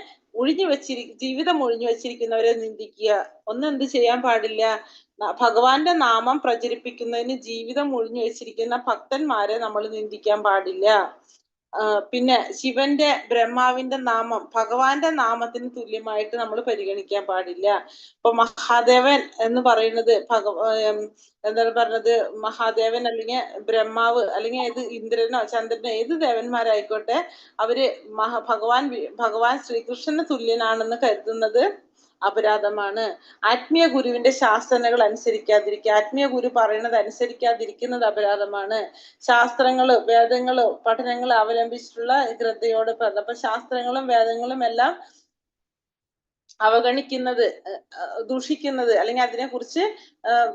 S1: ജീവിതം ഒഴിഞ്ഞു വെച്ചിരിക്കുന്നവരെ നിന്ദിക്കുക. ഒന്ന് എന്ത് ചെയ്യാൻ പാടില്ല? ഭഗവാന്റെ നാമം പ്രചരിപ്പിക്കുന്നതിന് ജീവിതം ഒഴിഞ്ഞു വെച്ചിരിക്കുന്ന ഭക്തന്മാരെ നമ്മൾ നിന്ദിക്കാൻ പാടില്ല. പിന്നെ ശിവന്റെ, ബ്രഹ്മാവിന്റെ നാമം ഭഗവാന്റെ നാമത്തിന് തുല്യമായിട്ട് നമ്മൾ പരിഗണിക്കാൻ പാടില്ല. ഇപ്പൊ മഹാദേവൻ എന്ന് പറയുന്നത് എന്താണ് പറഞ്ഞത്, മഹാദേവൻ അല്ലെങ്കിൽ ബ്രഹ്മാവ് അല്ലെങ്കിൽ ഏത് ഇന്ദ്രനോ ചന്ദ്രനോ ഏത് ദേവന്മാരായിക്കോട്ടെ, അവര് ഭഗവാൻ ശ്രീകൃഷ്ണന് തുല്യനാണെന്ന് കരുതുന്നത് അപരാധമാണ്. ആത്മീയ ഗുരുവിന്റെ ശാസ്ത്രങ്ങൾ അനുസരിക്കാതിരിക്കുക, ആത്മീയ ഗുരു പറയുന്നത് അനുസരിക്കാതിരിക്കുന്നത് അപരാധമാണ്. ശാസ്ത്രങ്ങള്, വേദങ്ങള്, പഠനങ്ങൾ അവലംബിച്ചിട്ടുള്ള ശ്രദ്ധയോടെ പറഞ്ഞു. അപ്പൊ ശാസ്ത്രങ്ങളും വേദങ്ങളും എല്ലാം അവഗണിക്കുന്നത്, ദൂഷിക്കുന്നത്, അല്ലെങ്കിൽ അതിനെക്കുറിച്ച്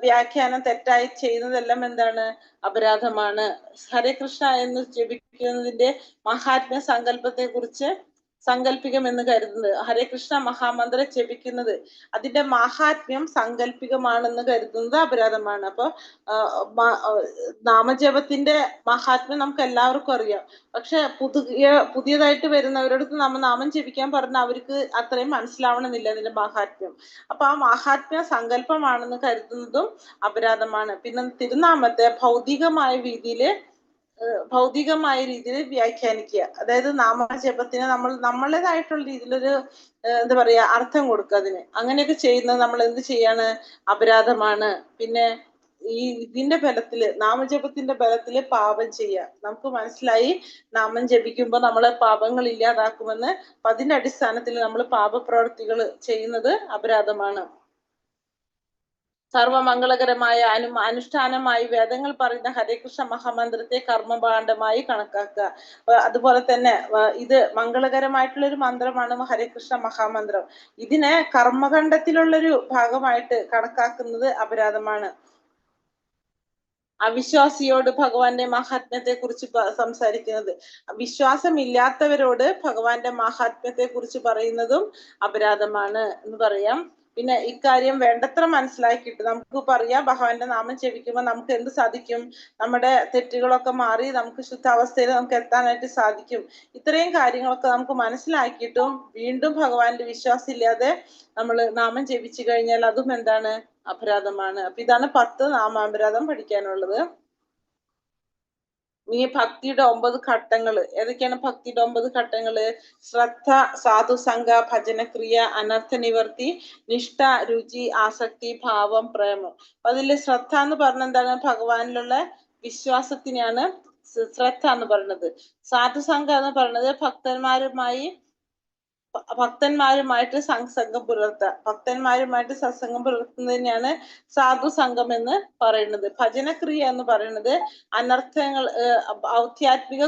S1: വ്യാഖ്യാനം തെറ്റായി ചെയ്യുന്നതെല്ലാം എന്താണ്? അപരാധമാണ്. ഹരേ കൃഷ്ണ എന്ന് ജപിക്കുന്നതിന്റെ മഹാത്മ്യ സങ്കല്പത്തെ കുറിച്ച് സങ്കല്പികം എന്ന് കരുതുന്നത്, ഹരേ കൃഷ്ണ മഹാമന്ത്രം ജപിക്കുന്നത് അതിന്റെ മാഹാത്മ്യം സങ്കല്പികമാണെന്ന് കരുതുന്നത് അപരാധമാണ്. അപ്പൊ നാമജപത്തിന്റെ മഹാത്മ്യം നമുക്ക് എല്ലാവർക്കും അറിയാം. പക്ഷെ പുതിയതായിട്ട് വരുന്നവരോടത്ത് നമ്മ നാമം ജപിക്കാൻ പറഞ്ഞാൽ അവർക്ക് അത്രയും മനസ്സിലാവണമെന്നില്ല അതിന്റെ മാഹാത്മ്യം. അപ്പൊ ആ മാഹാത്മ്യം സങ്കല്പമാണെന്ന് കരുതുന്നതും അപരാധമാണ്. പിന്നെ തിരുനാമത്തെ ഭൗതികമായ രീതിയിൽ വ്യാഖ്യാനിക്കുക, അതായത് നാമജപത്തിന് നമ്മളേതായിട്ടുള്ള രീതിയിലൊരു എന്താ പറയാ അർത്ഥം കൊടുക്കുക അതിന്. അങ്ങനെയൊക്കെ ചെയ്യുന്നത് നമ്മൾ എന്ത് ചെയ്യാണ്? അപരാധമാണ്. പിന്നെ ഇതിന്റെ ബലത്തില്, നാമജപത്തിന്റെ ബലത്തില് പാപം ചെയ്യുക. നമുക്ക് മനസ്സിലായി നാമം ജപിക്കുമ്പോൾ നമ്മളെ പാപങ്ങൾ ഇല്ലാതാക്കുമെന്ന്. അപ്പൊ അതിന്റെ അടിസ്ഥാനത്തിൽ നമ്മൾ പാപപ്രവർത്തികൾ ചെയ്യുന്നത് അപരാധമാണ്. സർവമംഗളകരമായ അനുഷ്ഠാനമായി വേദങ്ങൾ പറയുന്ന ഹരേകൃഷ്ണ മഹാമന്ത്രത്തെ കർമ്മഭാണ്ഡമായി കണക്കാക്കുക. അതുപോലെ തന്നെ ഇത് മംഗളകരമായിട്ടുള്ള ഒരു മന്ത്രമാണ് ഹരേകൃഷ്ണ മഹാമന്ത്രം. ഇതിനെ കർമ്മഖണ്ഡത്തിലുള്ളൊരു ഭാഗമായിട്ട് കണക്കാക്കുന്നത് അപരാധമാണ്. അവിശ്വാസിയോട് ഭഗവാന്റെ മഹാത്മ്യത്തെ കുറിച്ച് സംസാരിക്കുന്നത്, വിശ്വാസമില്ലാത്തവരോട് ഭഗവാന്റെ മഹാത്മ്യത്തെ കുറിച്ച് പറയുന്നതും അപരാധമാണ് എന്ന് പറയാം. പിന്നെ ഇക്കാര്യം വേണ്ടത്ര മനസ്സിലാക്കിയിട്ട് നമുക്ക് പറയാം, ഭഗവാന്റെ നാമം ജപിക്കുമ്പോൾ നമുക്ക് എന്ത് സാധിക്കും? നമ്മുടെ തെറ്റുകളൊക്കെ മാറി നമുക്ക് ശുദ്ധാവസ്ഥയിൽ നമുക്ക് എത്താനായിട്ട് സാധിക്കും. ഇത്രയും കാര്യങ്ങളൊക്കെ നമുക്ക് മനസ്സിലാക്കിയിട്ടും വീണ്ടും ഭഗവാന്റെ വിശ്വാസം ഇല്ലാതെ നമ്മൾ നാമം ജപിച്ചു കഴിഞ്ഞാൽ അതും എന്താണ്? അപരാധമാണ്. അപ്പൊ ഇതാണ് 10 നാമാപരാധം പഠിക്കാനുള്ളത്. ഈ ഭക്തിയുടെ 9 ഘട്ടങ്ങള് ഏതൊക്കെയാണ്? ഭക്തിയുടെ 9 ഘട്ടങ്ങള്: ശ്രദ്ധ, സാധുസംഗ, ഭജനക്രിയ, അനർത്ഥ നിവർത്തി, നിഷ്ഠ, രുചി, ആസക്തി, ഭാവം, പ്രേമം. അതില് ശ്രദ്ധ എന്ന് പറഞ്ഞ എന്താണ്? ഭഗവാനിലുള്ള വിശ്വാസത്തിനാണ് ശ്രദ്ധ എന്ന് പറയുന്നത്. സാധുസംഗ എന്ന് പറയുന്നത് ഭക്തന്മാരുമായിട്ട് സത്സംഗം പുലർത്തുന്നതിനാണ് സാധുസംഗം എന്ന് പറയുന്നത്. ഭജനക്രിയ എന്ന് പറയുന്നത് അനർത്ഥങ്ങൾ ഔദ്ധ്യാത്മിക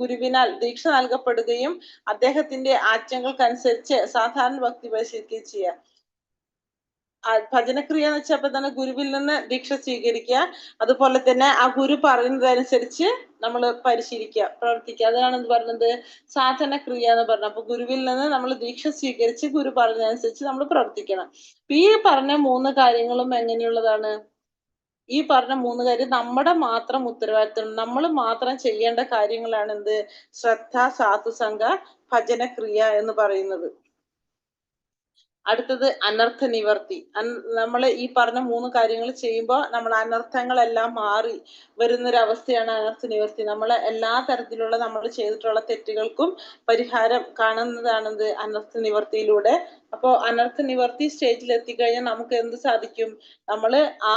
S1: ഗുരുവിനാൽ ദീക്ഷ നൽകപ്പെടുകയും അദ്ദേഹത്തിന്റെ ആജ്ഞകൾക്കനുസരിച്ച് സാധാരണ ഭക്തി പരിശീലിക്കുകയും ചെയ്യുക. ഭജനക്രിയ എന്ന് വെച്ചപ്പോ തന്നെ ഗുരുവിൽ നിന്ന് ദീക്ഷ സ്വീകരിക്കുക, അതുപോലെ തന്നെ ആ ഗുരു പറയുന്നതനുസരിച്ച് നമ്മൾ പരിശീലിക്കുക, പ്രവർത്തിക്കുക. അതാണ് എന്ത് പറയുന്നത്? സാധനക്രിയ എന്ന് പറഞ്ഞത്. അപ്പൊ ഗുരുവിൽ നിന്ന് നമ്മൾ ദീക്ഷ സ്വീകരിച്ച് ഗുരു പറഞ്ഞതനുസരിച്ച് നമ്മൾ പ്രവർത്തിക്കണം. ഈ പറഞ്ഞ 3 കാര്യങ്ങളും എങ്ങനെയുള്ളതാണ്? ഈ പറഞ്ഞ 3 കാര്യം നമ്മുടെ മാത്രം ഉത്തരവാദിത്വം, നമ്മൾ മാത്രം ചെയ്യേണ്ട കാര്യങ്ങളാണ് എന്ത്? ശ്രദ്ധ, സാധുസംഘ, ഭജനക്രിയ എന്ന് പറയുന്നത്. അടുത്തത് അനർത്ഥ നിവർത്തി. നമ്മൾ ഈ പറഞ്ഞ 3 കാര്യങ്ങൾ ചെയ്യുമ്പോൾ നമ്മൾ അനർത്ഥങ്ങളെല്ലാം മാറി വരുന്നൊരവസ്ഥയാണ് അനർത്ഥ നിവർത്തി. നമ്മൾ എല്ലാ തരത്തിലുള്ള നമ്മൾ ചെയ്തിട്ടുള്ള തെറ്റുകൾക്കും പരിഹാരം കാണുന്നതാണെന്ത്? അനർത്ഥ നിവർത്തിയിലൂടെ. അപ്പോൾ അനർത്ഥ നിവർത്തി സ്റ്റേജിൽ എത്തിക്കഴിഞ്ഞാൽ നമുക്ക് എന്ത് സാധിക്കും? നമ്മൾ ആ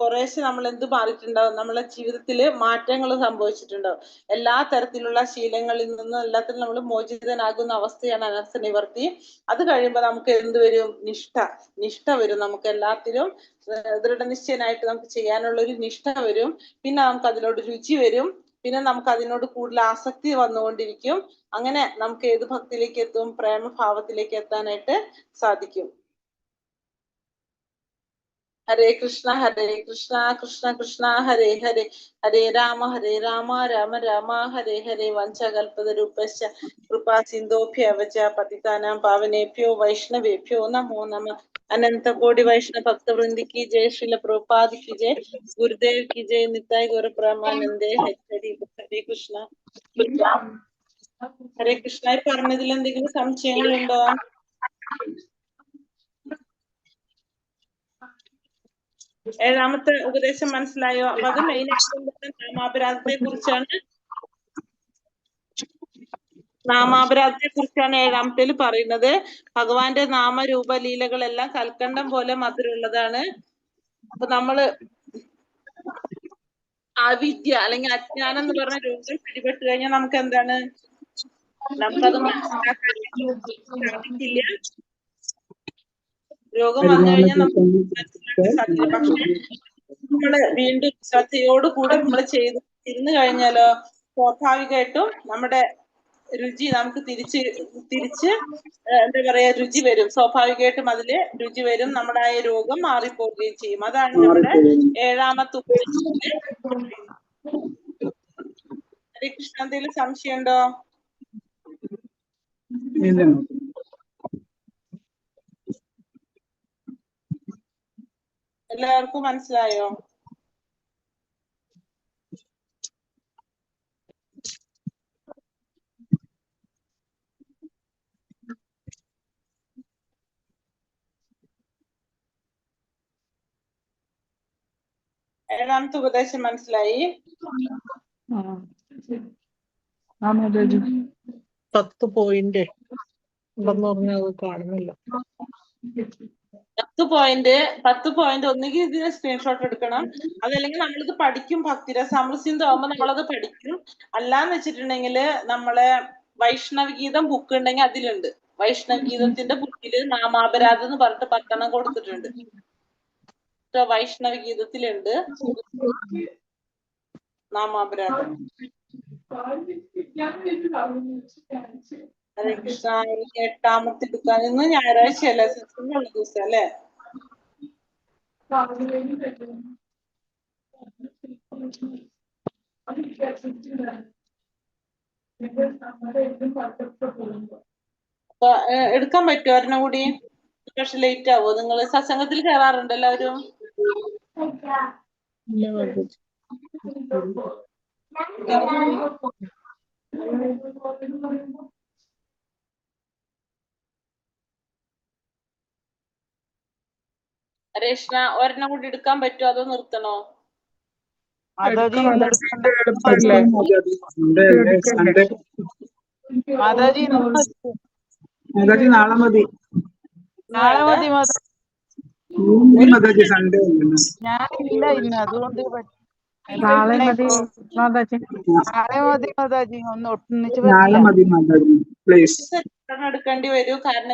S1: കുറേശ്ശെ നമ്മൾ എന്ത് മാറിയിട്ടുണ്ടാവും? നമ്മളെ ജീവിതത്തിൽ മാറ്റങ്ങൾ സംഭവിച്ചിട്ടുണ്ടാവും. എല്ലാ തരത്തിലുള്ള ശീലങ്ങളിൽ നിന്നും എല്ലാത്തിനും നമ്മൾ മോചിതനാകുന്ന അവസ്ഥയാണ് അനർത്ഥ നിവർത്തി. അത് കഴിയുമ്പോൾ നമുക്ക് എന്ത് വരും? നിഷ്ഠ വരും. നമുക്ക് എല്ലാത്തിലും ദൃഢനിശ്ചയനായിട്ട് നമുക്ക് ചെയ്യാനുള്ള ഒരു നിഷ്ഠ വരും. പിന്നെ നമുക്ക് അതിനോട് രുചി വരും. പിന്നെ നമുക്ക് അതിനോട് കൂടുതൽ ആസക്തി വന്നുകൊണ്ടിരിക്കും. അങ്ങനെ നമുക്ക് ഏത് ഭക്തിയിലേക്ക് എത്തും? പ്രേമഭാവത്തിലേക്ക് എത്താനായിട്ട് സാധിക്കും. ഹരേ കൃഷ്ണ കൃഷ്ണ കൃഷ്ണ ഹരേ ഹരേ, ഹരേ രാമ രാമ രാമ ഹരേ ഹരേ. വഞ്ചകൽപതരൂപശ്ച കൃപാ സിന്ധോഭ്യവച പതിതാനാം പാവനേഭ്യോ വൈഷ്ണവേഭ്യോ നമോ നമഃ. अनंत कोटि वैष्णव भक्त वृंद की जय, श्रील प्रभुपाद की जय, गुरुदेव की जय, निताय गौर प्रेमानंदे. हरे कृष्ण ഹരേ കൃഷ്ണ. പറഞ്ഞതിൽ എന്തെങ്കിലും സംശയങ്ങളുണ്ടോ? ഏഴാമത്തെ ഉപദേശം മനസ്സിലായോ? അപ്പൊ അത് മെയിൻ ആയിട്ട് നാമാപരാധത്തെ കുറിച്ചാണ്. നാമാപരാധത്തെ കുറിച്ചാണ് ഏഴാമത്തേൽ പറയുന്നത്. ഭഗവാന്റെ നാമരൂപ ലീലകളെല്ലാം കൽക്കണ്ടം പോലെ മധുരമുള്ളതാണ്. അപ്പൊ നമ്മള് അവിദ്യ അല്ലെങ്കിൽ അജ്ഞാനം എന്ന് പറഞ്ഞ രോഗം പിടിപെട്ട് കഴിഞ്ഞാൽ നമുക്ക് എന്താണ്? നമുക്കത് മനസ്സിലാക്കാൻ സാധിക്കില്ല. രോഗം വന്നു കഴിഞ്ഞാൽ നമുക്ക് മനസ്സിലാക്കാൻ സാധിക്കില്ല. പക്ഷെ നമ്മള് വീണ്ടും ശ്രദ്ധയോടുകൂടി നമ്മൾ ഇരുന്ന് കഴിഞ്ഞാലോ സ്വാഭാവികമായിട്ടും നമ്മുടെ രുചി നമുക്ക് തിരിച്ച് എന്താ പറയാ രുചി വരും. സ്വാഭാവികമായിട്ടും അതില് രുചി വരും. നമ്മുടെ ആ രോഗം മാറിപ്പോവുകയും ചെയ്യും. അതാണ് നമ്മുടെ ഏഴാമത്തെ ഉപദേശത്തില്. ഹരേ കൃഷ്ണ. എന്തെങ്കിലും സംശയമുണ്ടോ? എല്ലാവർക്കും മനസ്സിലായോ? ഏഴാമത്തെ ഉപദേശം മനസ്സിലായി?
S5: 10 പോയിന്റ് ഉണ്ടെന്ന് പറഞ്ഞാൽ അത് കാണുന്നില്ല.
S1: 10 പോയിന്റ് ഒന്നുകിൽ ഇതിന് സ്ക്രീൻഷോട്ട് എടുക്കണം. അതല്ലെങ്കിൽ നമ്മളിത് പഠിക്കും. ഭക്തിരസാമൃസിന്ധു ആവുമ്പോ നമ്മളത് പഠിക്കും. അല്ലാന്ന് വെച്ചിട്ടുണ്ടെങ്കിൽ നമ്മളെ വൈഷ്ണവഗീതം ബുക്ക് ഉണ്ടെങ്കിൽ അതിലുണ്ട്. വൈഷ്ണവഗീതത്തിന്റെ ബുക്കില് നാമാപരാധം എന്ന് പറഞ്ഞിട്ട് 10 കൊടുത്തിട്ടുണ്ട്. വൈഷ്ണവഗീതത്തിലുണ്ട് നാമാപരാധം. ഹരേ കൃഷ്ണ. 8ാമത്തെ എടുക്കാൻ ഇന്ന് ഞായറാഴ്ചയല്ലേ? ഉള്ള ദിവസം അല്ലേ? അപ്പൊ എടുക്കാൻ പറ്റുമോ? ഒരെണ്ണം കൂടി. പക്ഷെ ലേറ്റ് ആവോ? നിങ്ങൾ സത്സംഗത്തിൽ കയറാറുണ്ട് എല്ലാവരും? ഹരേഷ്ണ. ഒരെണ്ണം കൂടി എടുക്കാൻ പറ്റുമോ അതോ നിർത്തണോ?
S3: നാളെ മതി. സൺഡേ
S6: ഞാനില്ല ഇന്ന്, അതുകൊണ്ട് നാളെ മതി മാതാജി. ഒന്ന് ഒന്നിച്ച്
S3: നാളെ മതി മാതാജി പ്ലീസ്.
S1: എടുക്കേണ്ടി വരൂ. കാരണം